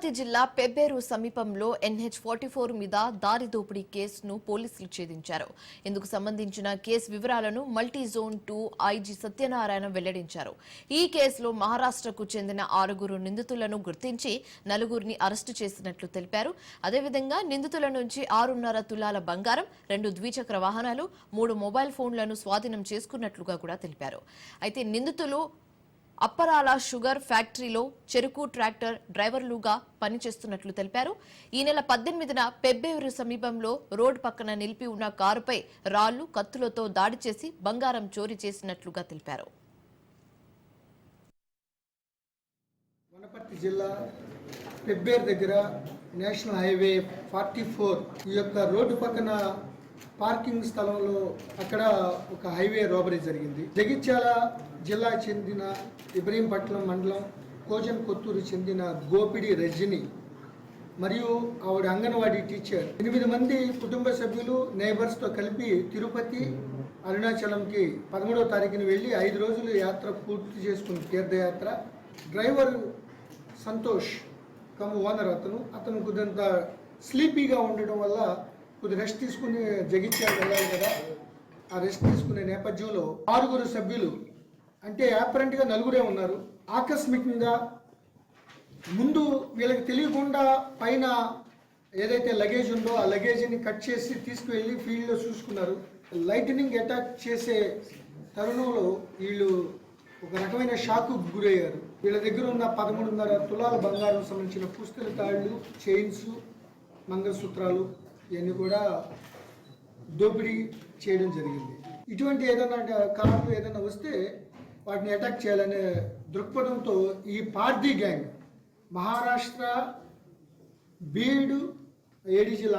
వనపర్తి జిల్లా పెబ్బేరు సమీపంలో NH44 మీద దారి దోపిడీ కేసును పోలీసులు ఛేదించారు. ఇందుకు సంబంధించిన కేసు వివరాలను మల్టీ జోన్ 2 ఐజీ సత్యనారాయణ వెల్లడించారు. ఈ కేసులో మహారాష్ట్రకు చెందిన 6 నిందితులను గుర్తించి 4 అరెస్టు చేసినట్లు తెలిపారు. అదేవిధంగా నిందితుల నుంచి 6.5 తులాల బంగారం, 2 ద్విచక్ర వాహనాలు, 3 మొబైల్ ఫోన్లను స్వాధీనం చేసుకున్నట్లుగా కూడా తెలిపారు. అయితే నిందితులు అప్పరాల షుగర్ ఫ్యాక్టరీలో చెరుకు ట్రాక్టర్ డ్రైవర్లుగా పనిచేస్తున్నట్లు తెలిపారు. ఈ నెల 18న పెబ్బేరు సమీపంలో రోడ్డు పక్కన నిలిపి ఉన్న కారుపై రాళ్లు, కత్తులతో దాడి చేసి బంగారం చోరీ చేసినట్లుగా తెలిపారు. వనపర్తి జిల్లా పెబ్బేరు దగ్గర నేషనల్ హైవే 44 ఈ యొక్క రోడ్డు పక్కన పార్కింగ్ స్థలంలో అక్కడ ఒక హైవే రాబరీ జరిగింది. జగిత్యాల జిల్లా చెందిన ఇబ్రహీంపట్నం మండలం కోజన్ కొత్తూరు చెందిన గోపిడి రజని మరియు ఆవిడ అంగన్వాడీ టీచర్ 8 మంది కుటుంబ సభ్యులు నైబర్స్తో కలిపి తిరుపతి, అరుణాచలంకి 13వ తారీఖున వెళ్ళి 5 రోజులు యాత్ర పూర్తి చేసుకుని తీర్థయాత్ర. డ్రైవర్ సంతోష్ ఓనర్ అతను కొద్దింత స్లీపీగా ఉండడం వల్ల కొద్ది రెస్ట్ తీసుకుని జగిత్యాల వెళ్ళాలి కదా. ఆ రెస్ట్ తీసుకునే నేపథ్యంలో 6 సభ్యులు అంటే అపరెంట్గా 4 ఉన్నారు. ఆకస్మికంగా ముందు వీళ్ళకి తెలియకుండా పైన ఏదైతే లగేజ్ ఉందో ఆ లగేజ్ని కట్ చేసి తీసుకువెళ్ళి ఫీల్డ్లో చూసుకున్నారు. లైటనింగ్ అటాక్ చేసే తరుణంలో వీళ్ళు ఒక రకమైన షాకు గురయ్యారు. వీళ్ళ దగ్గర ఉన్న 13.5 తులాల బంగారం సంబంధించిన పుస్తల తాళ్ళు, చైన్స్, మంగళసూత్రాలు ఇవన్నీ కూడా దోపిడీ చేయడం జరిగింది. ఇటువంటి ఏదైనా కార్లు ఏదైనా వస్తే వాటిని అటాక్ చేయాలనే దృక్పథంతో ఈ పార్దీ గ్యాంగ్ మహారాష్ట్ర, బీడ్, ఏడీ జిల్లా